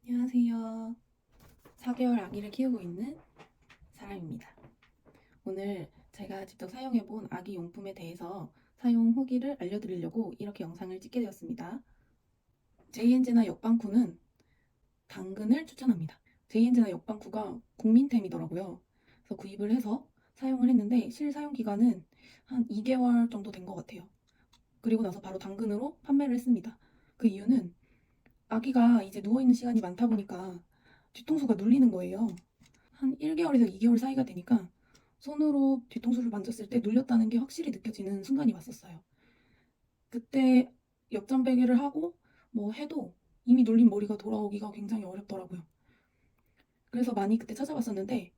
안녕하세요. 4개월 아기를 키우고 있는 사람입니다. 오늘 제가 직접 사용해본 아기 용품에 대해서 사용 후기를 알려드리려고 이렇게 영상을 찍게 되었습니다. 제이엔제나 역방쿠는 당근을 추천합니다. 제이엔제나 역방쿠가 국민템이더라고요. 그래서 구입을 해서 사용을 했는데 실사용 기간은 한 2개월 정도 된 것 같아요. 그리고 나서 바로 당근으로 판매를 했습니다. 그 이유는 아기가 이제 누워있는 시간이 많다 보니까 뒤통수가 눌리는 거예요. 한 1개월에서 2개월 사이가 되니까 손으로 뒤통수를 만졌을 때 눌렸다는 게 확실히 느껴지는 순간이 왔었어요. 그때 역전베개를 하고 뭐 해도 이미 눌린 머리가 돌아오기가 굉장히 어렵더라고요. 그래서 많이 그때 찾아봤었는데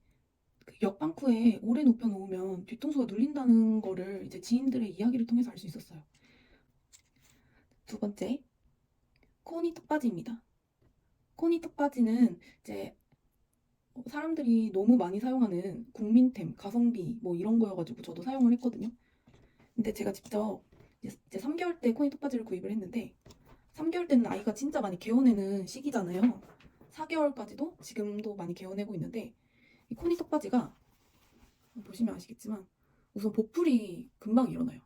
그 역방쿠에 오래 눕혀놓으면 뒤통수가 눌린다는 거를 이제 지인들의 이야기를 통해서 알 수 있었어요. 두 번째, 코니 턱받이입니다. 코니 턱받이는 이제 사람들이 너무 많이 사용하는 국민템, 가성비 뭐 이런 거여가지고 저도 사용을 했거든요. 근데 제가 직접 이제 3개월 때 코니 턱받이를 구입을 했는데 3개월 때는 아이가 진짜 많이 개워내는 시기잖아요. 4개월까지도 지금도 많이 개워내고 있는데 이 코니 턱받이가 보시면 아시겠지만 우선 보풀이 금방 일어나요.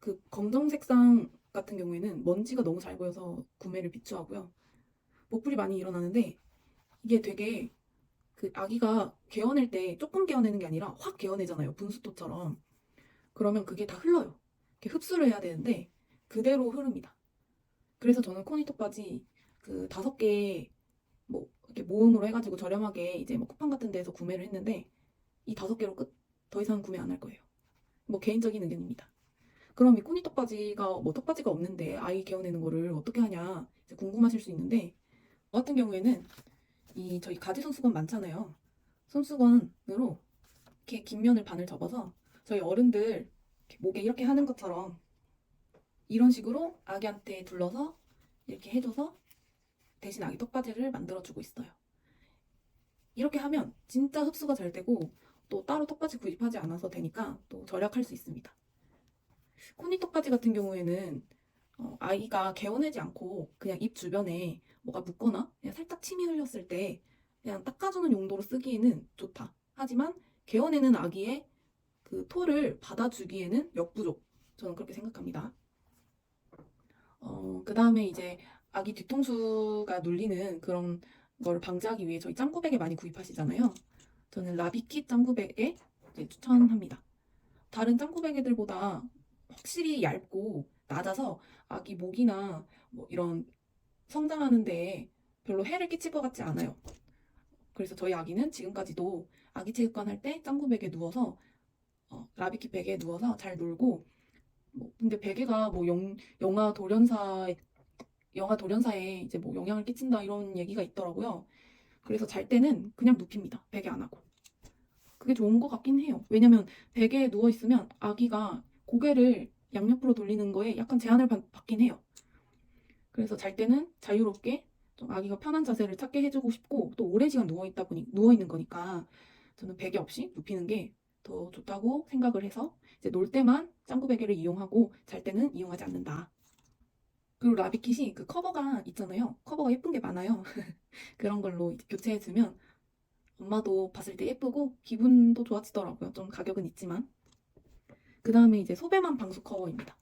그 검정 색상 같은 경우에는 먼지가 너무 잘 보여서 구매를 비추하고요. 보풀이 많이 일어나는데 이게 되게 그 아기가 개어낼 때 조금 개어내는 게 아니라 확 개어내잖아요. 분수토처럼. 그러면 그게 다 흘러요. 이렇게 흡수를 해야 되는데 그대로 흐릅니다. 그래서 저는 코니톡바지 그 5개 뭐 이렇게 모음으로 해가지고 저렴하게 이제 뭐 쿠팡 같은 데서 구매를 했는데 이 5개로 끝. 더 이상 구매 안 할 거예요. 뭐 개인적인 의견입니다. 그럼 이 코니톡바지가 뭐 턱바지가 없는데 아이 개어내는 거를 어떻게 하냐 이제 궁금하실 수 있는데 저 같은 경우에는 이 저희 가지 손수건 많잖아요. 손수건으로 이렇게 긴 면을 반을 접어서 저희 어른들 이렇게 목에 이렇게 하는 것처럼 이런 식으로 아기한테 둘러서 이렇게 해줘서 대신 아기 턱받이를 만들어주고 있어요. 이렇게 하면 진짜 흡수가 잘 되고 또 따로 턱받이 구입하지 않아서 되니까 또 절약할 수 있습니다. 코니 턱받이 같은 경우에는 아이가 개어내지 않고 그냥 입 주변에 뭐가 묻거나 그냥 살짝 침이 흘렸을 때 그냥 닦아주는 용도로 쓰기에는 좋다. 하지만 개어내는 아기의 그 토를 받아주기에는 역부족. 저는 그렇게 생각합니다. 그 다음에 이제 아기 뒤통수가 눌리는 그런 걸 방지하기 위해 저희 짱구베개 많이 구입하시잖아요. 저는 라비키 짱구베개 이제 추천합니다. 다른 짱구베개들보다 확실히 얇고 낮아서 아기 목이나 뭐 이런 성장하는 데에 별로 해를 끼칠 것 같지 않아요. 그래서 저희 아기는 지금까지도 아기 체육관 할 때 짱구베개에 누워서 라비키 베개에 누워서 잘 놀고 뭐 근데 베개가 뭐 영아 돌연사에 이제 뭐 영향을 끼친다 이런 얘기가 있더라고요. 그래서 잘 때는 그냥 눕힙니다. 베개 안 하고. 그게 좋은 것 같긴 해요. 왜냐면 베개에 누워 있으면 아기가 고개를 양옆으로 돌리는 거에 약간 제한을 받긴 해요. 그래서 잘 때는 자유롭게 좀 아기가 편한 자세를 찾게 해주고 싶고 또 오랜 시간 누워 있는 거니까 저는 베개 없이 눕히는 게 더 좋다고 생각을 해서 이제 놀 때만 짱구 베개를 이용하고 잘 때는 이용하지 않는다. 그리고 라비kit이 그 커버가 있잖아요. 커버가 예쁜 게 많아요. 그런 걸로 이제 교체해주면 엄마도 봤을 때 예쁘고 기분도 좋아지더라고요. 좀 가격은 있지만. 그 다음에 이제 소배맘 방수 커버입니다.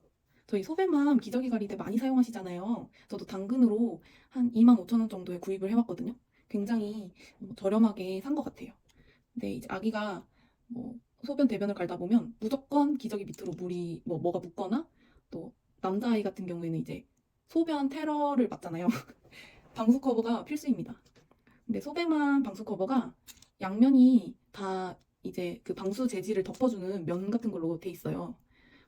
저희 소배맘 기저귀 가릴 때 많이 사용하시잖아요. 저도 당근으로 한 25,000원 정도에 구입을 해봤거든요. 굉장히 저렴하게 산 것 같아요. 근데 이제 아기가 뭐 소변 대변을 갈다 보면 무조건 기저귀 밑으로 물이 뭐가 묻거나 또 남자아이 같은 경우에는 이제 소변 테러를 맞잖아요. 방수 커버가 필수입니다. 근데 소배만 방수 커버가 양면이 다 이제 그 방수 재질을 덮어주는 면 같은 걸로 돼 있어요.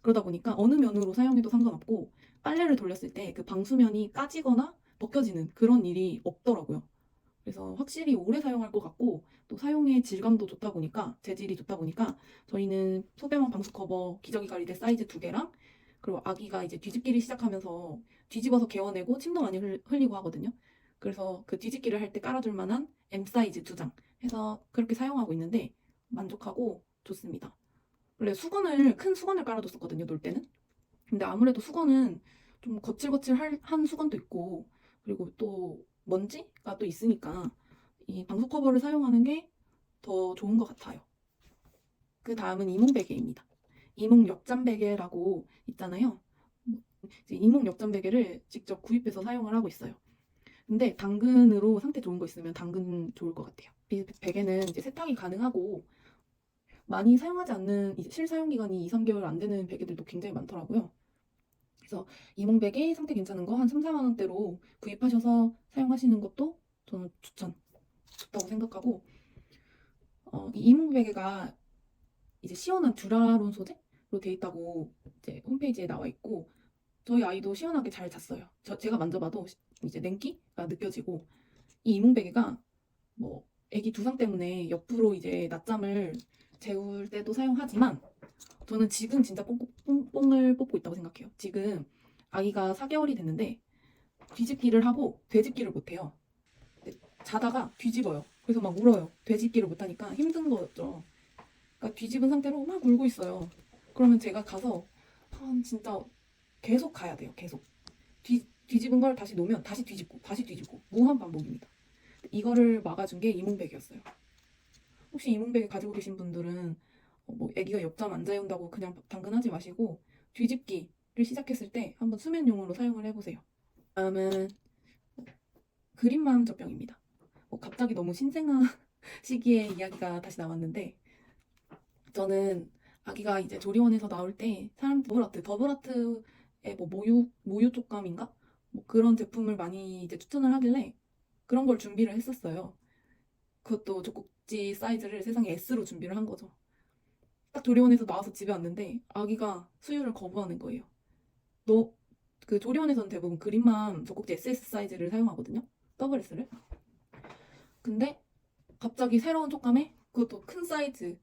그러다 보니까 어느 면으로 사용해도 상관없고 빨래를 돌렸을 때 그 방수면이 까지거나 벗겨지는 그런 일이 없더라고요. 그래서 확실히 오래 사용할 것 같고 또 사용의 질감도 좋다 보니까 재질이 좋다 보니까 저희는 소배만 방수 커버 기저귀 가리대 사이즈 2개랑 그리고 아기가 이제 뒤집기를 시작하면서 뒤집어서 개워내고 침도 많이 흘리고 하거든요. 그래서 그 뒤집기를 할 때 깔아줄 만한 M 사이즈 2장 해서 그렇게 사용하고 있는데 만족하고 좋습니다. 원래 큰 수건을 깔아뒀었거든요, 놀 때는. 근데 아무래도 수건은 좀 거칠거칠한 수건도 있고 그리고 또 먼지가 또 있으니까 이 방수 커버를 사용하는 게 더 좋은 것 같아요. 그 다음은 이몽베개입니다. 이몽 역잠 베개라고 있잖아요. 이제 이몽 역잠 베개를 직접 구입해서 사용을 하고 있어요. 근데 당근으로 상태 좋은 거 있으면 당근 좋을 것 같아요. 이 베개는 이제 세탁이 가능하고 많이 사용하지 않는 이제 실사용 기간이 2, 3개월 안 되는 베개들도 굉장히 많더라고요. 그래서 이몽 베개 상태 괜찮은 거 한 3, 4만 원대로 구입하셔서 사용하시는 것도 저는 좋다고 생각하고 이 이몽 베개가 이제 시원한 듀라론 소재로 돼 있다고 이제 홈페이지에 나와 있고 저희 아이도 시원하게 잘 잤어요. 제가 만져봐도 이제 냉기가 느껴지고 이 이몽 베개가 뭐 애기 두상 때문에 옆으로 이제 낮잠을 재울 때도 사용하지만 저는 지금 진짜 뽕을 뽑고 있다고 생각해요. 지금 아기가 4개월이 됐는데 뒤집기를 하고 되짚기를 못해요. 자다가 뒤집어요. 그래서 막 울어요. 되짚기를 못하니까 힘든 거죠. 그러니까 뒤집은 상태로 막 울고 있어요. 그러면 제가 가서 진짜 계속 가야 돼요. 계속. 뒤집은 걸 다시 놓으면 다시 뒤집고 무한 반복입니다. 이거를 막아준 게 이몽백이었어요. 혹시 이몽백 가지고 계신 분들은 뭐 아기가 옆잠 안 자연다고 그냥 당근하지 마시고 뒤집기를 시작했을 때 한번 수면용으로 사용을 해보세요. 다음은 그린맘 젖병입니다. 갑자기 너무 신생아 시기에 이야기가 다시 나왔는데 저는 아기가 이제 조리원에서 나올 때 더블아트의 뭐 모유 촉감인가? 뭐 그런 제품을 많이 이제 추천을 하길래 그런 걸 준비를 했었어요. 그것도 젖꼭지 사이즈를 세상에 S로 준비를 한 거죠. 딱 조리원에서 나와서 집에 왔는데 아기가 수유를 거부하는 거예요. 그 조리원에서는 대부분 그린맘 젖꼭지 SS 사이즈를 사용하거든요. 더블 S를. 근데 갑자기 새로운 촉감에 그것도 큰 사이즈의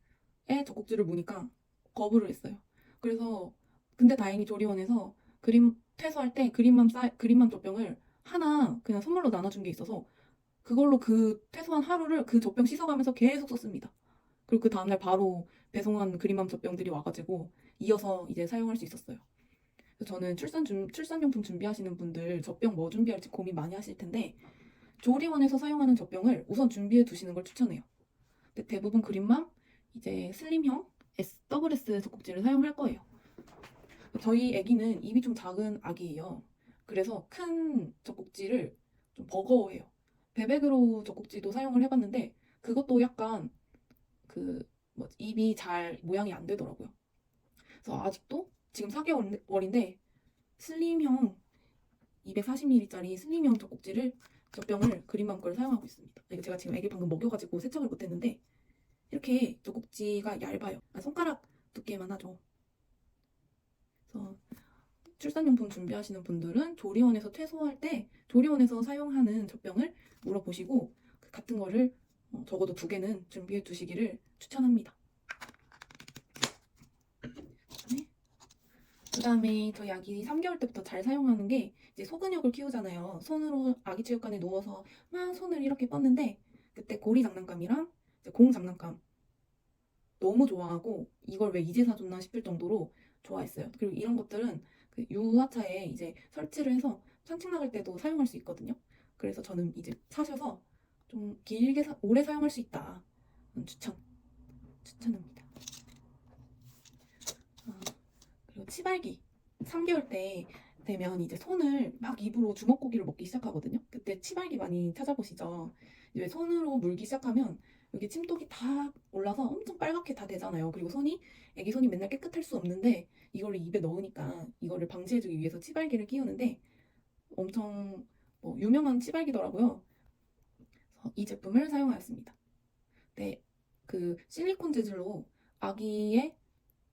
젖꼭지를 보니까 거부를 했어요. 그래서 근데 다행히 조리원에서 퇴소할 때 그린맘 젖병을 하나 그냥 선물로 나눠준 게 있어서 그걸로 그 퇴소한 하루를 그 젖병 씻어가면서 계속 썼습니다. 그리고 그 다음날 바로 배송한 그린맘 젖병들이 와가지고 이어서 이제 사용할 수 있었어요. 그래서 저는 출산용품 준비하시는 분들 젖병 뭐 준비할지 고민 많이 하실 텐데 조리원에서 사용하는 젖병을 우선 준비해 두시는 걸 추천해요. 근데 대부분 그린맘 이제 슬림형 WS 젖꼭지를 사용할 거예요. 저희 아기는 입이 좀 작은 아기예요. 그래서 큰 젖꼭지를 좀 버거워해요. 베베그로 젖꼭지도 사용을 해봤는데 그것도 약간 입이 잘 모양이 안 되더라고요. 그래서 아직도 지금 4개월인데 슬림형 240ml짜리 슬림형 젖병을 그린맘 걸 사용하고 있습니다. 이거 제가 지금 아기 방금 먹여가지고 세척을 못했는데 이렇게 젖꼭지가 얇아요. 손가락 두께만 하죠. 그래서 출산용품 준비하시는 분들은 조리원에서 퇴소할 때 조리원에서 사용하는 젖병을 물어보시고 같은 거를 적어도 2개는 준비해 두시기를 추천합니다. 그다음에 저희 아기 3개월 때부터 잘 사용하는 게 이제 소근육을 키우잖아요. 손으로 아기 체육관에 누워서 막 손을 이렇게 뻗는데 그때 고리 장난감이랑 공 장난감 너무 좋아하고 이걸 왜 이제 사줬나 싶을 정도로 좋아했어요. 그리고 이런 것들은 그 유아차에 이제 설치를 해서 산책 나갈 때도 사용할 수 있거든요. 그래서 저는 이제 사셔서 좀 길게 오래 사용할 수 있다. 추천합니다. 그리고 치발기 3개월 때 되면 이제 손을 막 입으로 주먹고기를 먹기 시작하거든요. 그때 치발기 많이 찾아보시죠. 왜 손으로 물기 시작하면 여기 침독이 다 올라서 엄청 빨갛게 다 되잖아요. 그리고 애기 손이 맨날 깨끗할 수 없는데 이거를 입에 넣으니까 이거를 방지해주기 위해서 치발기를 끼우는데 엄청 유명한 치발기더라고요. 그래서 이 제품을 사용하였습니다. 네, 그 실리콘 재질로 아기의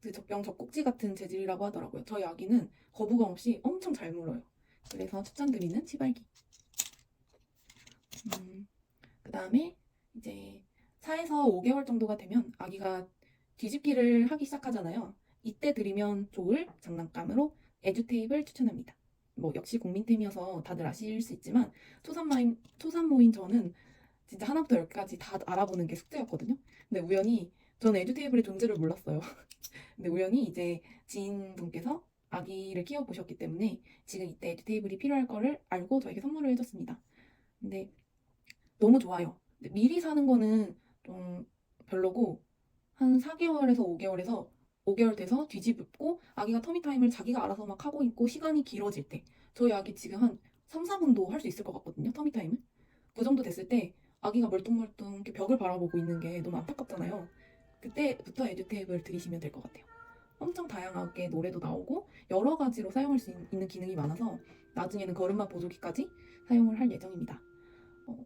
그 젖꼭지 같은 재질이라고 하더라고요. 저희 아기는 거부감 없이 엄청 잘 물어요. 그래서 추천드리는 치발기. 그 다음에 이제 4에서 5개월 정도가 되면 아기가 뒤집기를 하기 시작하잖아요. 이때 드리면 좋을 장난감으로 에듀테이프를 추천합니다. 역시 국민템이어서 다들 아실 수 있지만 초산모인 저는 진짜 하나부터 10까지 다 알아보는 게 숙제였거든요. 근데 저는 에듀테이블의 존재를 몰랐어요. 근데 우연히 이제 지인분께서 아기를 키워보셨기 때문에 지금 이때 에듀테이블이 필요할 거를 알고 저에게 선물을 해줬습니다. 근데 너무 좋아요. 근데 미리 사는 거는 좀 별로고 한 4개월에서 5개월에서 5개월 돼서 뒤집고 아기가 터미타임을 자기가 알아서 막 하고 있고 시간이 길어질 때 저희 아기 지금 한 3, 4분도 할 수 있을 것 같거든요. 터미타임을. 그 정도 됐을 때 아기가 멀뚱멀뚱 이렇게 벽을 바라보고 있는 게 너무 안타깝잖아요. 그때부터 에듀테이프를 들이시면 될 것 같아요. 엄청 다양하게 노래도 나오고 여러 가지로 사용할 수 있는 기능이 많아서 나중에는 걸음마 보조기까지 사용을 할 예정입니다.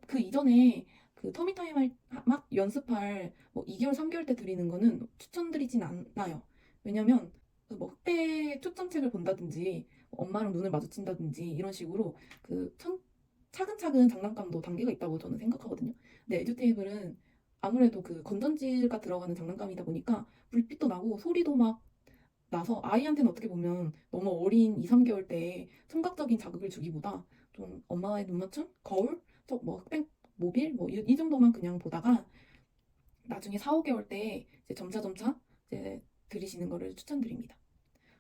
그 이전에 그 터미타임 막 연습할 뭐 2개월, 3개월 때 드리는 거는 추천드리진 않아요. 왜냐면 그뭐 흑백 초점책을 본다든지 엄마랑 눈을 마주친다든지 이런 식으로 그 차근차근 장난감도 단계가 있다고 저는 생각하거든요. 근데 에듀테이블은 아무래도 그 건전지가 들어가는 장난감이다 보니까 불빛도 나고 소리도 막 나서 아이한테는 어떻게 보면 너무 어린 2, 3개월 때에 청각적인 자극을 주기보다 좀 엄마의 눈맞춤? 거울? 뭐 흑백 모빌? 뭐 이 정도만 그냥 보다가 나중에 4, 5개월 때 이제 점차 이제 들이시는 거를 추천드립니다.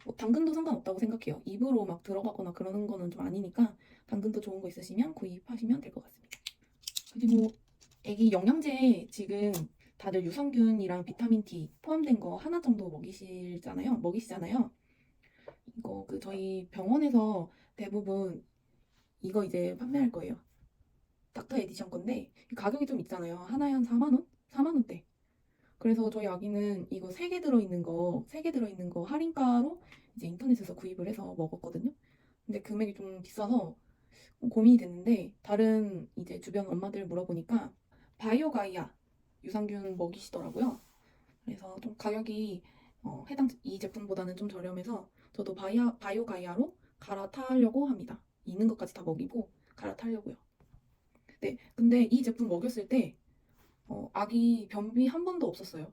뭐 당근도 상관없다고 생각해요. 입으로 막 들어가거나 그러는 거는 좀 아니니까 당근도 좋은 거 있으시면 구입하시면 될 것 같습니다. 그리고 애기 영양제 지금 다들 유산균이랑 비타민 D 포함된 거 하나 정도 먹이시잖아요. 이거 그 저희 병원에서 대부분 이거 이제 판매할 거예요. 닥터 에디션 건데 가격이 좀 있잖아요. 하나에 한 4만 원? 4만 원대. 그래서 저희 아기는 이거 3개 들어있는 거 할인가로 이제 인터넷에서 구입을 해서 먹었거든요. 근데 금액이 좀 비싸서 고민이 됐는데 다른 이제 주변 엄마들 물어보니까 바이오 가이아 유산균 먹이시더라고요. 그래서 좀 가격이 해당 이 제품보다는 좀 저렴해서 저도 바이오 가이아로 갈아타려고 합니다. 있는 것까지 다 먹이고 갈아타려고요. 네, 근데 이 제품 먹였을 때 아기 변비 한 번도 없었어요.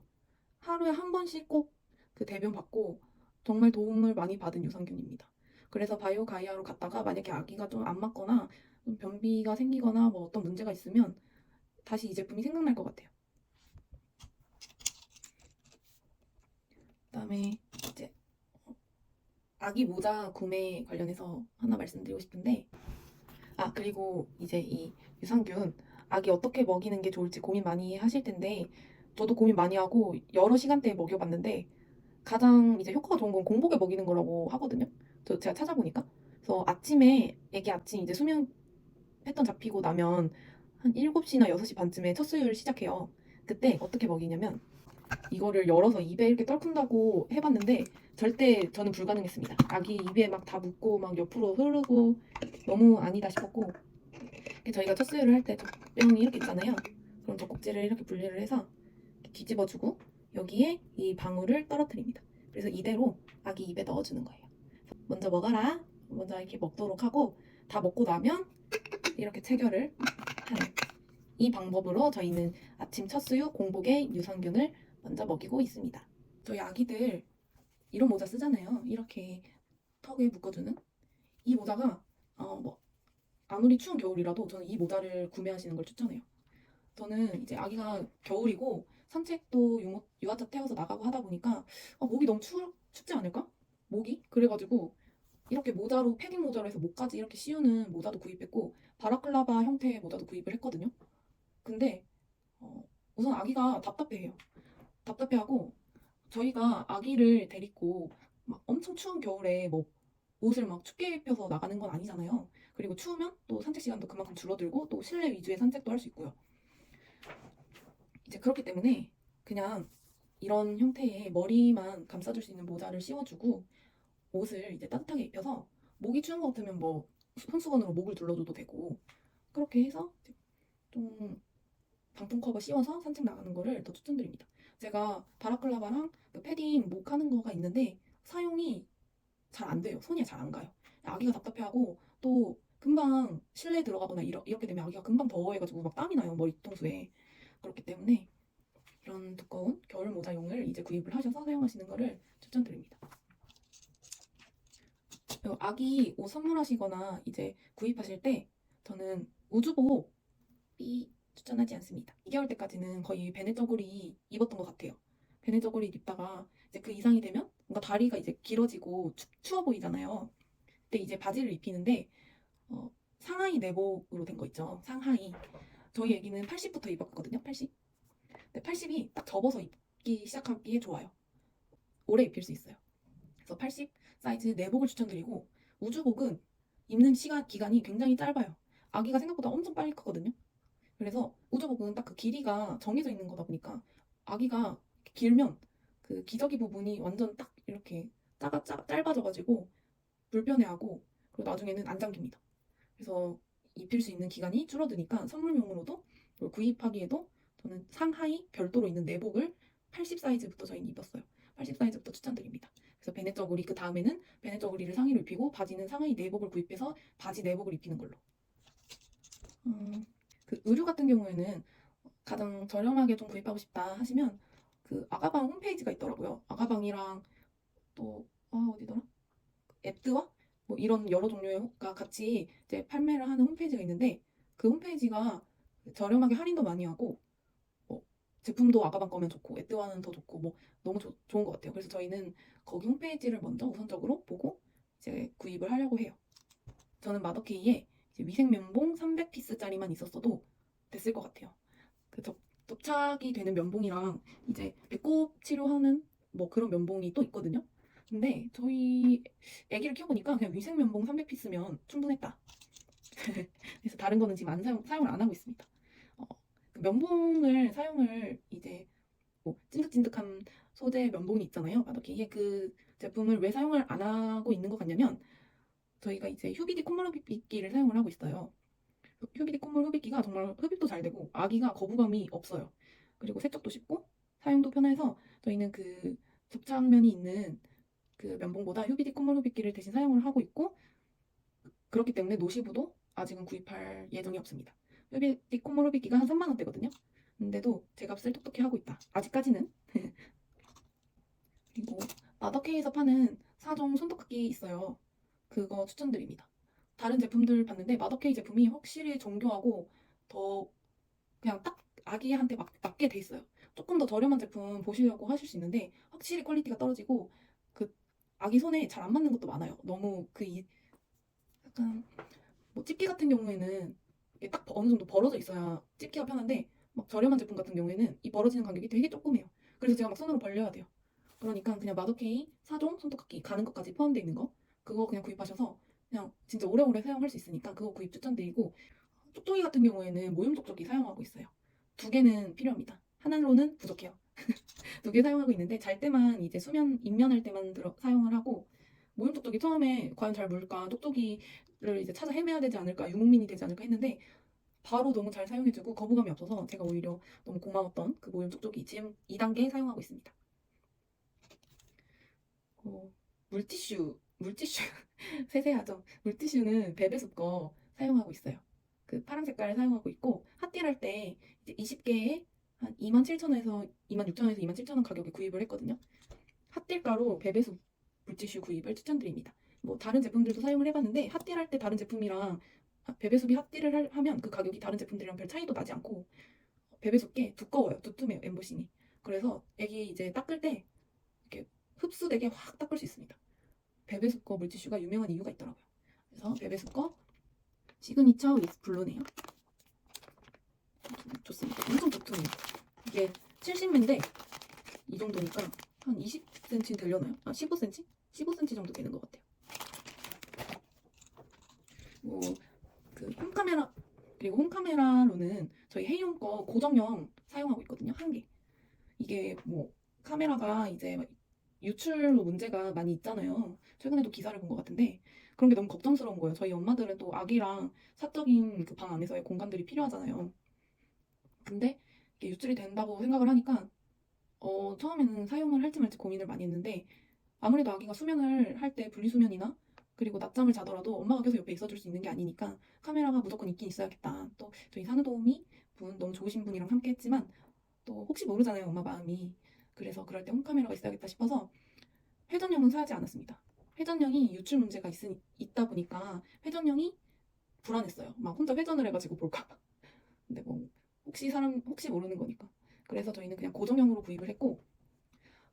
하루에 한 번씩 꼭 그 대변 받고 정말 도움을 많이 받은 유산균입니다. 그래서 바이오 가이아로 갔다가 만약에 아기가 좀 안 맞거나 좀 변비가 생기거나 뭐 어떤 문제가 있으면 다시 이 제품이 생각날 것 같아요. 그다음에 이제 아기 모자 구매 관련해서 하나 말씀드리고 싶은데 그리고 이제 이 유산균 아기 어떻게 먹이는 게 좋을지 고민 많이 하실 텐데 저도 고민 많이 하고 여러 시간대에 먹여봤는데 가장 이제 효과가 좋은 건 공복에 먹이는 거라고 하거든요. 제가 찾아보니까. 그래서 아침에 애기 아침 이제 수면 패턴 잡히고 나면 한 7시나 6시 반쯤에 첫 수유를 시작해요. 그때 어떻게 먹이냐면 이거를 열어서 입에 이렇게 떨군다고 해봤는데 절대 저는 불가능했습니다. 아기 입에 막 다 묻고 막 옆으로 흐르고 너무 아니다 싶었고 저희가 첫 수유를 할 때 젖병이 이렇게 있잖아요. 그럼 젖꼭지를 이렇게 분리를 해서 뒤집어주고 여기에 이 방울을 떨어뜨립니다. 그래서 이대로 아기 입에 넣어주는 거예요. 먼저 먹어라. 먼저 이렇게 먹도록 하고 다 먹고 나면 이렇게 체결을 하는 이 방법으로 저희는 아침 첫 수유 공복에 유산균을 먼저 먹이고 있습니다. 저희 아기들 이런 모자 쓰잖아요. 이렇게 턱에 묶어주는 이 모자가 뭐 아무리 추운 겨울이라도 저는 이 모자를 구매하시는 걸 추천해요. 저는 이제 아기가 겨울이고 산책도 유아차 태워서 나가고 하다 보니까 목이 너무 춥지 않을까? 목이? 그래가지고 이렇게 모자로 패딩 모자로 해서 목까지 이렇게 씌우는 모자도 구입했고 바라클라바 형태의 모자도 구입을 했거든요. 근데 우선 아기가 답답해해요. 답답해하고 저희가 아기를 데리고 막 엄청 추운 겨울에 뭐 옷을 막 춥게 입혀서 나가는 건 아니잖아요. 그리고 추우면 또 산책 시간도 그만큼 줄어들고 또 실내 위주의 산책도 할 수 있고요. 이제 그렇기 때문에 그냥 이런 형태의 머리만 감싸줄 수 있는 모자를 씌워주고 옷을 이제 따뜻하게 입혀서 목이 추운 것 같으면 뭐 손수건으로 목을 둘러줘도 되고 그렇게 해서 좀 방풍 커버 씌워서 산책 나가는 거를 더 추천드립니다. 제가 바라클라바랑 그 패딩 목 하는 거가 있는데 사용이 잘 안 돼요. 손이 잘 안 가요. 아기가 답답해하고 또 금방 실내에 들어가거나 이렇게 되면 아기가 금방 더워해가지고 막 땀이 나요. 머리 뒤통수에. 그렇기 때문에 이런 두꺼운 겨울 모자용을 이제 구입을 하셔서 사용하시는 거를 추천드립니다. 그리고 아기 옷 선물하시거나 이제 구입하실 때 저는 우주복이 추천하지 않습니다. 2개월 때까지는 거의 베네저고리 입었던 것 같아요. 베네저고리 입다가 이제 그 이상이 되면 뭔가 다리가 이제 길어지고 추워 보이잖아요. 근데 이제 바지를 입히는데 상하이 내복으로 된 거 있죠. 상하이. 저희 애기는 80부터 입었거든요. 80. 근데 80이 딱 접어서 입기 시작하기에 좋아요. 오래 입힐 수 있어요. 그래서 80 사이즈 내복을 추천드리고 우주복은 입는 기간이 굉장히 짧아요. 아기가 생각보다 엄청 빨리 크거든요. 그래서 우주복은 딱 그 길이가 정해져 있는 거다 보니까 아기가 길면 그 기저귀 부분이 완전 딱 이렇게 짧아져가지고 불편해하고 그리고 나중에는 안 잠깁니다. 그래서 입힐 수 있는 기간이 줄어드니까 선물용으로도 그리고 구입하기에도 저는 상하이 별도로 있는 내복을 80 사이즈부터 저희는 입었어요. 80 사이즈부터 추천드립니다. 그래서 베네 저고리 그 다음에는 베네 저고리를 상의로 입히고 바지는 상하이 내복을 구입해서 바지 내복을 입히는 걸로. 그 의류 같은 경우에는 가장 저렴하게 좀 구입하고 싶다 하시면 그 아가방 홈페이지가 있더라고요. 아가방이랑 또 어디더라? 앱드와 뭐 이런 여러 종류가 같이 이제 판매를 하는 홈페이지가 있는데 그 홈페이지가 저렴하게 할인도 많이 하고 뭐 제품도 아가방 거면 좋고 앱드와는 더 좋고 뭐 너무 좋은 것 같아요. 그래서 저희는 거기 홈페이지를 먼저 우선적으로 보고 이제 구입을 하려고 해요. 저는 마더케이에 위생 면봉 300피스짜리만 있었어도 됐을 것 같아요. 그 접착이 되는 면봉이랑 이제 배꼽 치료하는 뭐 그런 면봉이 또 있거든요. 근데 저희 아기를 키워보니까 그냥 위생 면봉 300피스면 충분했다. 그래서 다른 거는 지금 사용을 안 하고 있습니다. 그 면봉을 사용을 이제 뭐 찐득찐득한 소재 면봉이 있잖아요. 마더케이에 그 제품을 왜 사용을 안 하고 있는 것 같냐면 저희가 이제 휴비디 콧물 흡입기를 사용을 하고 있어요. 휴비디 콧물 흡입기가 정말 흡입도 잘 되고 아기가 거부감이 없어요. 그리고 세척도 쉽고 사용도 편해서 저희는 그 접착면이 있는 그 면봉보다 휴비디 콧물 흡입기를 대신 사용을 하고 있고 그렇기 때문에 노시부도 아직은 구입할 예정이 없습니다. 휴비디 콧물 흡입기가 한 3만 원대거든요. 근데도 제 값을 톡톡히 하고 있다. 아직까지는. 그리고 마더케이에서 파는 4종 손톱깎이 있어요. 그거 추천드립니다. 다른 제품들 봤는데 마더케이 제품이 확실히 정교하고 더 그냥 딱 아기한테 맞게 돼 있어요. 조금 더 저렴한 제품 보시려고 하실 수 있는데 확실히 퀄리티가 떨어지고 그 아기 손에 잘 안 맞는 것도 많아요. 너무 약간 뭐 집게 같은 경우에는 이게 딱 어느 정도 벌어져 있어야 집기가 편한데 막 저렴한 제품 같은 경우에는 이 벌어지는 간격이 되게 조그매요. 그래서 제가 막 손으로 벌려야 돼요. 그러니까 그냥 마더케이 4종 손톱깎이 가는 것까지 포함되어 있는 거 그거 그냥 구입하셔서 그냥 진짜 오래오래 사용할 수 있으니까 그거 구입 추천드리고 쪽쪽이 같은 경우에는 모형 쪽쪽이 사용하고 있어요. 2개는 필요합니다. 하나로는 부족해요. 2개 사용하고 있는데 잘 때만 이제 수면 입면할 때만 사용을 하고 모형 쪽쪽이 처음에 과연 잘 물까 쪽쪽이를 이제 찾아 헤매야 되지 않을까 유목민이 되지 않을까 했는데 바로 너무 잘 사용해주고 거부감이 없어서 제가 오히려 너무 고마웠던 그 모형 쪽쪽이 지금 2단계 사용하고 있습니다. 물티슈 세세하죠. 물티슈는 베베숲 거 사용하고 있어요. 그 파란 색깔 사용하고 있고 핫딜 할 때 이제 20개에 한 27,000원에서 26,000원에서 27,000원 가격에 구입을 했거든요. 핫딜가로 베베숲 물티슈 구입을 추천드립니다. 뭐 다른 제품들도 사용을 해봤는데 핫딜 할 때 다른 제품이랑 베베숲이 핫딜을 하면 그 가격이 다른 제품들이랑 별 차이도 나지 않고 베베숲 게 두꺼워요. 두툼해요. 엠보싱이. 그래서 애기 이제 닦을 때 이렇게 흡수되게 확 닦을 수 있습니다. 베베숲 거 물티슈가 유명한 이유가 있더라고요. 그래서 베베숲 거 시그니처 위스 블루네요. 좋습니다. 엄청 두툼해요. 이게 70m인데 이 정도니까 한 20cm 되려나요? 15cm? 15cm 정도 되는 것 같아요. 뭐 그 홈카메라 그리고 홈카메라로는 저희 헤이홈 거 고정형 사용하고 있거든요. 1개. 이게 뭐 카메라가 이제 유출로 문제가 많이 있잖아요. 최근에도 기사를 본 것 같은데 그런 게 너무 걱정스러운 거예요. 저희 엄마들은 또 아기랑 사적인 그 방 안에서의 공간들이 필요하잖아요. 근데 이게 유출이 된다고 생각을 하니까 처음에는 사용을 할지 말지 고민을 많이 했는데 아무래도 아기가 수면을 할 때 분리수면이나 그리고 낮잠을 자더라도 엄마가 계속 옆에 있어줄 수 있는 게 아니니까 카메라가 무조건 있긴 있어야겠다. 또 저희 산후도우미 분 너무 좋으신 분이랑 함께 했지만 또 혹시 모르잖아요 엄마 마음이. 그래서 그럴 때 홈카메라가 있어야겠다 싶어서 회전형은 사지 않았습니다. 회전형이 유출 문제가 있다 보니까 회전형이 불안했어요. 막 혼자 회전을 해가지고 볼까 봐. 근데 뭐 혹시 모르는 거니까. 그래서 저희는 그냥 고정형으로 구입을 했고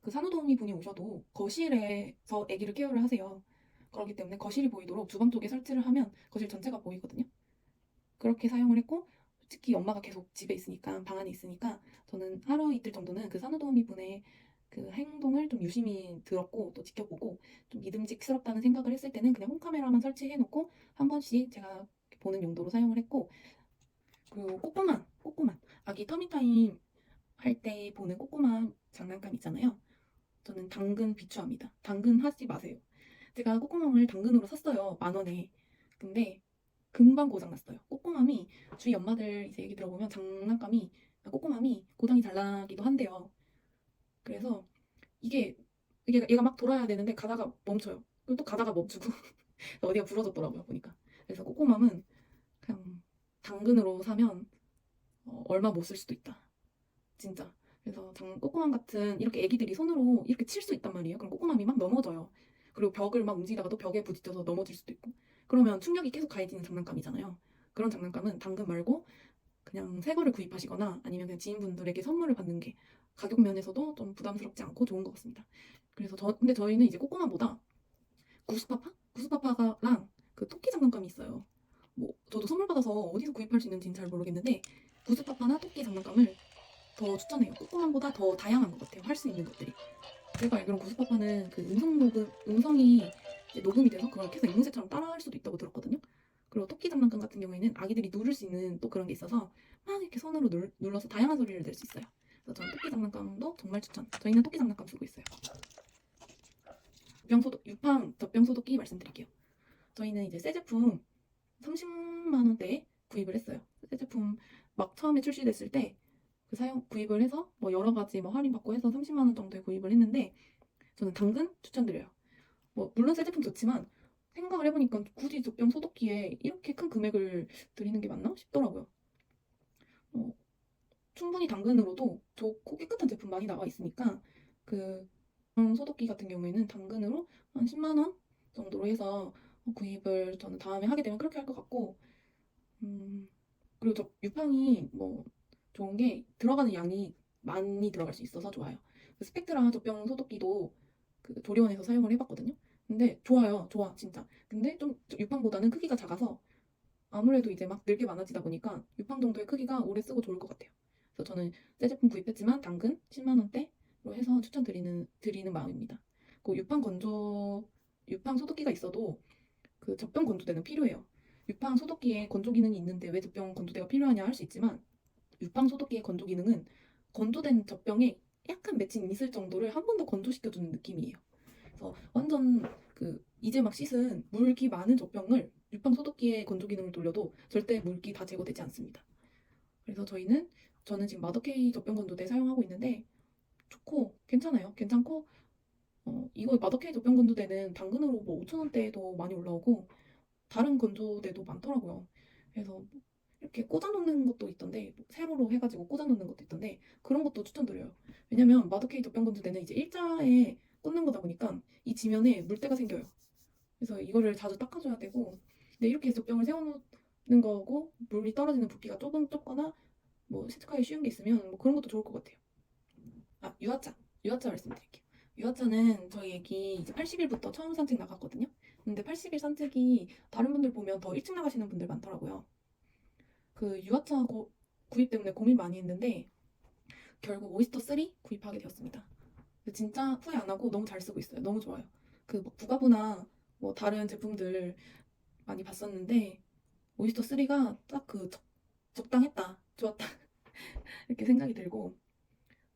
그 산후도우미 분이 오셔도 거실에서 아기를 케어를 하세요. 그렇기 때문에 거실이 보이도록 주방 쪽에 설치를 하면 거실 전체가 보이거든요. 그렇게 사용을 했고 솔직히 엄마가 계속 집에 있으니까 방 안에 있으니까 저는 하루 이틀 정도는 그 산후도우미 분의 그 행동을 좀 유심히 들었고 또 지켜보고 좀 믿음직스럽다는 생각을 했을 때는 그냥 홈카메라만 설치해 놓고 한 번씩 제가 보는 용도로 사용을 했고 그리고 꼬꼬만 아기 터미타임 할 때 보는 꼬꼬만 장난감 있잖아요. 저는 당근 비추합니다. 당근 하지 마세요. 제가 꼬꼬맘을 당근으로 샀어요. 10,000원에. 근데 금방 고장났어요. 꼬꼬맘이 주위 엄마들 이제 얘기 들어보면 장난감이 꼬꼬맘이 고장이 잘 나기도 한대요. 그래서 이게 얘가 막 돌아야 되는데 가다가 멈춰요. 그리고 또 가다가 멈추고 어디가 부러졌더라고요 보니까. 그래서 꼬꼬맘은 그냥 당근으로 사면 얼마 못 쓸 수도 있다. 진짜. 그래서 꼬꼬맘 같은 이렇게 애기들이 손으로 이렇게 칠 수 있단 말이에요. 그럼 꼬꼬맘이 막 넘어져요. 그리고 벽을 막 움직이다가도 벽에 부딪혀서 넘어질 수도 있고. 그러면 충격이 계속 가해지는 장난감이잖아요. 그런 장난감은 당근 말고 그냥 새 거를 구입하시거나 아니면 그냥 지인분들에게 선물을 받는 게 가격 면에서도 좀 부담스럽지 않고 좋은 것 같습니다. 그래서 근데 저희는 이제 꼬꼬맘보다 구스파파? 구스파파랑 그 토끼 장난감이 있어요. 뭐 저도 선물 받아서 어디서 구입할 수 있는지는 잘 모르겠는데 구스파파나 토끼 장난감을 더 추천해요. 꼬꼬맘보다 더 다양한 것 같아요. 할 수 있는 것들이. 제가 알기로는 구스파파는 그 음성이 이제 녹음이 돼서 그걸 계속 앵무새처럼 따라할 수도 있다고 들었거든요. 그리고 토끼 장난감 같은 경우에는 아기들이 누를 수 있는 또 그런 게 있어서 막 이렇게 손으로 눌러서 다양한 소리를 낼 수 있어요. 그래서 저는 토끼 장난감도 정말 추천. 저희는 토끼 장난감 쓰고 있어요. 유팡 젖병 소독기 말씀드릴게요. 저희는 이제 새 제품 30만 원대에 구입을 했어요. 새 제품 막 처음에 출시됐을 때 그 사용 구입을 해서 뭐 여러 가지 뭐 할인 받고 해서 30만 원 정도에 구입을 했는데 저는 당근 추천드려요. 뭐 물론 새 제품 좋지만 생각을 해보니까 굳이 젖병 소독기에 이렇게 큰 금액을 드리는 게 맞나 싶더라고요. 어, 충분히 당근으로도 좋고 깨끗한 제품 많이 나와 있으니까 그 소독기 같은 경우에는 당근으로 한 10만 원 정도로 해서 구입을 저는 다음에 하게 되면 그렇게 할 것 같고 그리고 저 유팡이 뭐 좋은 게 들어가는 양이 많이 들어갈 수 있어서 좋아요. 그 스펙트라 젖병 소독기도 그 조리원에서 사용을 해봤거든요. 근데 좋아요, 좋아 진짜. 근데 좀 유팡보다는 크기가 작아서 아무래도 이제 막 늘게 많아지다 보니까 유팡 정도의 크기가 오래 쓰고 좋을 것 같아요. 그래서 저는 새 제품 구입했지만 당근 10만 원대로 해서 드리는 마음입니다. 그 유팡 소독기가 있어도 그 젖병 건조대는 필요해요. 유팡 소독기에 건조 기능이 있는데 왜 젖병 건조대가 필요하냐 할 수 있지만 유팡 소독기의 건조 기능은 건조된 젖병에 약간 맺힌 있을 정도를 한 번 더 건조시켜주는 느낌이에요. 그래서 완전 그 이제 막 씻은 물기 많은 젖병을 유팡 소독기에 건조 기능을 돌려도 절대 물기 다 제거되지 않습니다. 그래서 저는 지금 마더케이 젖병 건조대 사용하고 있는데 좋고 괜찮아요. 괜찮고 이거 마더케이 젖병 건조대는 당근으로 뭐 5,000원대에도 많이 올라오고 다른 건조대도 많더라고요. 그래서 이렇게 꽂아놓는 것도 있던데 세로로 해가지고 꽂아놓는 것도 있던데 그런 것도 추천드려요. 왜냐면 마더케이 젖병 건조대는 이제 일자에 꽂는 거다 보니까 이 지면에 물때가 생겨요. 그래서 이거를 자주 닦아줘야 되고 근데 이렇게 젖병을 세워놓는 거고 물이 떨어지는 부피가 좁거나 뭐 세척하기 쉬운 게 있으면 뭐 그런 것도 좋을 것 같아요. 아 유아차 말씀드릴게요. 유아차는 저희 애기 이제 80일부터 처음 산책 나갔거든요. 근데 80일 산책이 다른 분들 보면 더 일찍 나가시는 분들 많더라고요. 그 유아차 구입 때문에 고민 많이 했는데 결국 오이스터 3 구입하게 되었습니다. 진짜 후회 안 하고 너무 잘 쓰고 있어요. 너무 좋아요. 그 부가부나 뭐 다른 제품들 많이 봤었는데 오이스터 3가 딱 그 적당했다, 좋았다 이렇게 생각이 들고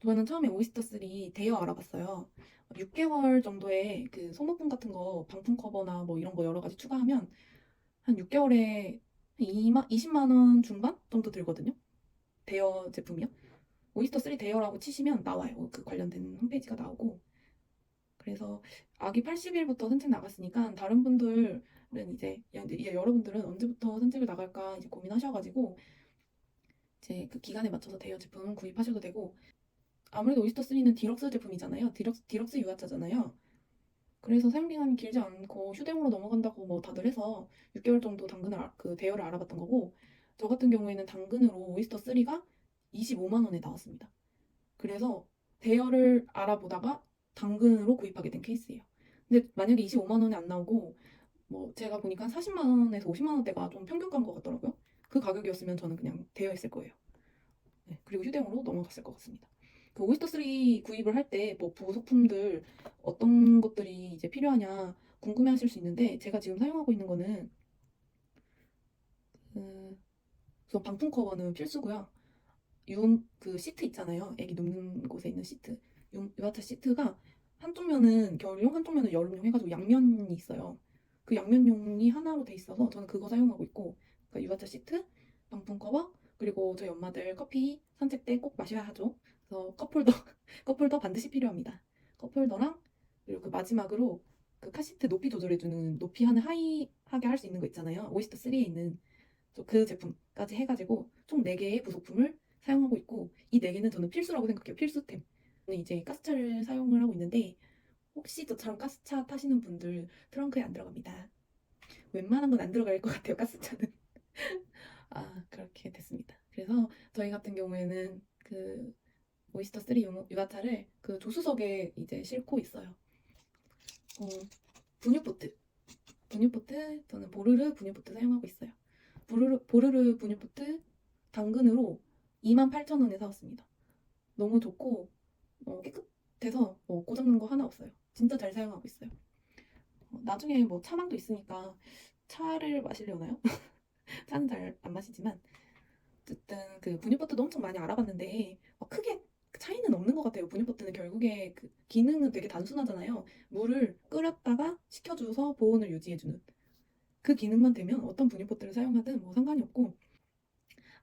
저는 처음에 오이스터 3 대여 알아봤어요. 6개월 정도의 그 소모품 같은 거 방풍 커버나 뭐 이런 거 여러 가지 추가하면 한 6개월에 20만 원 중반 정도 들거든요. 대여 제품이요. 오이스터 3 대여라고 치시면 나와요. 그 관련된 홈페이지가 나오고. 그래서 아기 80일부터 산책 나갔으니까 다른 분들은 이제 여러분들은 언제부터 산책을 나갈까 이제 고민하셔가지고 이제 그 기간에 맞춰서 대여 제품 구입하셔도 되고 아무래도 오이스터 3는 디럭스 제품이잖아요. 디럭스 유아차잖아요. 그래서 사용 기간이 길지 않고 휴대용으로 넘어간다고 뭐 다들 해서 6개월 정도 그 대여를 알아봤던 거고 저 같은 경우에는 당근으로 오이스터 3가 25만 원에 나왔습니다. 그래서 대여를 알아보다가 당근으로 구입하게 된 케이스예요. 근데 만약에 25만 원에 안 나오고 뭐 제가 보니까 40만 원에서 50만 원대가 좀 평균가인 것 같더라고요. 그 가격이었으면 저는 그냥 되어 있을 거예요. 네, 그리고 휴대용으로 넘어갔을 것 같습니다. 그 오이스터 3 구입을 할 때 뭐 부속품들 어떤 것들이 이제 필요하냐 궁금해하실 수 있는데 제가 지금 사용하고 있는 거는 우선 방풍 커버는 필수고요. 그 시트 있잖아요. 애기 눕는 곳에 있는 시트. 유아차 시트가 한쪽 면은 겨울용, 한쪽 면은 여름용 해가지고 양면이 있어요. 그 양면용이 하나로 돼 있어서 저는 그거 사용하고 있고, 그러니까 유아차 시트, 방풍 커버, 그리고 저희 엄마들 커피 산책 때 꼭 마셔야 하죠. 그래서 컵홀더, 컵홀더 반드시 필요합니다. 컵홀더랑 그리고 그 마지막으로 그 카시트 높이 조절해주는 높이 하는 하이하게 할 수 있는 거 있잖아요. 오이스터 3에 있는 그 제품까지 해가지고 총 4개의 부속품을 사용하고 있고 이 4개는 저는 필수라고 생각해요. 필수템. 저는 이제 가스차를 사용을 하고 있는데 혹시 저처럼 가스차 타시는 분들 트렁크에 안 들어갑니다. 웬만한 건 안 들어갈 것 같아요. 가스차는. 아 그렇게 됐습니다. 그래서 저희 같은 경우에는 그 오이스터 3 유가차를 그 조수석에 이제 싣고 있어요. 분유포트. 분유포트 저는 보르르 분유포트 사용하고 있어요. 보르르 분유포트 당근으로 28,000원에 사왔습니다. 너무 좋고 깨끗해서 고장난 거 하나 없어요. 진짜 잘 사용하고 있어요. 나중에 뭐 차망도 있으니까 차를 마시려나요? 차는 잘 안 마시지만 어쨌든 그 분유포트도 엄청 많이 알아봤는데 크게 차이는 없는 것 같아요. 분유포트는 결국에 그 기능은 되게 단순하잖아요. 물을 끓였다가 식혀줘서 보온을 유지해주는 그 기능만 되면 어떤 분유포트를 사용하든 뭐 상관이 없고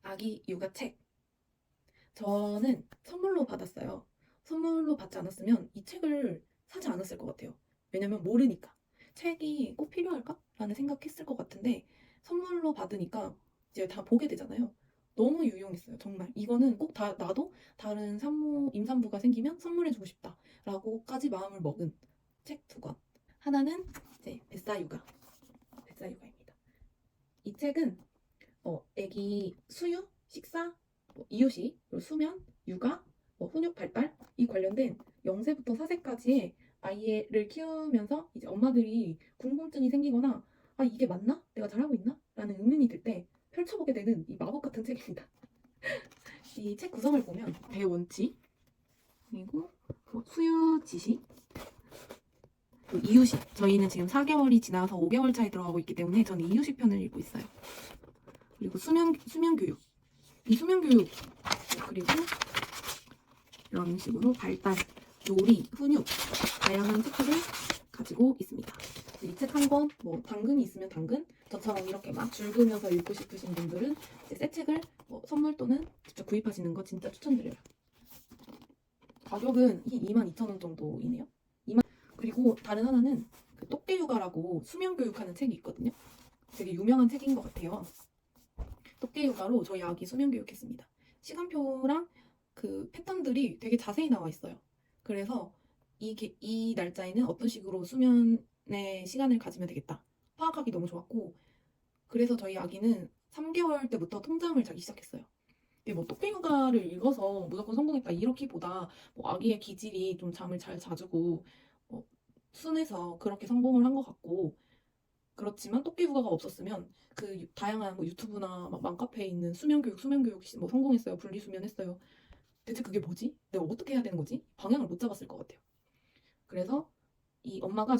아기 육아책 저는 선물로 받았어요. 선물로 받지 않았으면 이 책을 사지 않았을 것 같아요. 왜냐면 모르니까. 책이 꼭 필요할까? 라는 생각했을 것 같은데 선물로 받으니까 이제 다 보게 되잖아요. 너무 유용했어요. 정말. 이거는 꼭 나도 다른 산모, 임산부가 생기면 선물해주고 싶다. 라고까지 마음을 먹은 책 2권. 하나는 이제 뱃사육아. 뱃사육아입니다. 이 책은 애기 수유, 식사, 이유식, 수면, 육아, 훈육 발달 이 관련된 0세부터 4세까지의 아이를 키우면서 이제 엄마들이 궁금증이 생기거나 아 이게 맞나? 내가 잘하고 있나? 라는 의문이 들 때 펼쳐보게 되는 이 마법 같은 책입니다. 이 책 구성을 보면 대원칙 그리고 수유 지시 이유식 저희는 지금 4개월이 지나서 5개월 차에 들어가고 있기 때문에 저는 이유식 편을 읽고 있어요. 그리고 수면 교육 이 수면 교육 그리고 이런 식으로 발달, 요리, 훈육 다양한 책들을 가지고 있습니다. 이 책 한 권, 뭐 당근이 있으면 당근, 저처럼 이렇게 막 줄그면서 읽고 싶으신 분들은 새 책을 선물 또는 직접 구입하시는 거 진짜 추천드려요. 가격은 22,000원 정도이네요. 그리고 다른 하나는 그 똑개육아라고 수면 교육하는 책이 있거든요. 되게 유명한 책인 것 같아요. 똑개육아로 저희 아기 수면 교육했습니다. 시간표랑 그 패턴들이 되게 자세히 나와 있어요. 그래서 이 날짜에는 어떤 식으로 수면의 시간을 가지면 되겠다. 파악하기 너무 좋았고, 그래서 저희 아기는 3개월 때부터 통잠을 자기 시작했어요. 이게 뭐 똑개육아를 읽어서 무조건 성공했다 이렇기보다 뭐 아기의 기질이 좀 잠을 잘 자주고 순해서 그렇게 성공을 한 것 같고, 그렇지만 똑개육아가 없었으면 그 다양한 뭐 유튜브나 막 맘카페에 있는 수면 교육 뭐 성공했어요, 분리수면했어요. 대체 그게 뭐지? 내가 어떻게 해야 되는 거지? 방향을 못 잡았을 것 같아요. 그래서 이 엄마가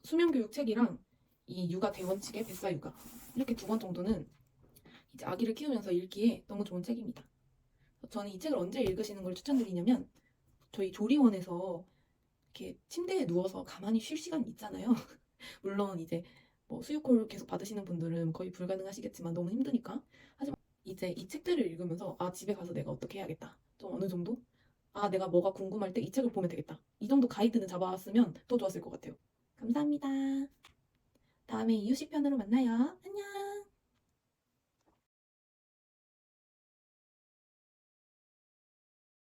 수면 교육 책이랑 이 육아 대원칙의 뱃사육아 이렇게 2권 정도는 이제 아기를 키우면서 읽기에 너무 좋은 책입니다. 저는 이 책을 언제 읽으시는 걸 추천드리냐면 저희 조리원에서 이렇게 침대에 누워서 가만히 쉴 시간 있잖아요. 물론 이제 뭐 수유콜 계속 받으시는 분들은 거의 불가능하시겠지만 너무 힘드니까. 하지만 이제 이 책들을 읽으면서 집에 가서 내가 어떻게 해야겠다. 좀 어느 정도? 내가 뭐가 궁금할 때 이 책을 보면 되겠다. 이 정도 가이드는 잡아왔으면 더 좋았을 것 같아요. 감사합니다. 다음에 이유식 편으로 만나요. 안녕.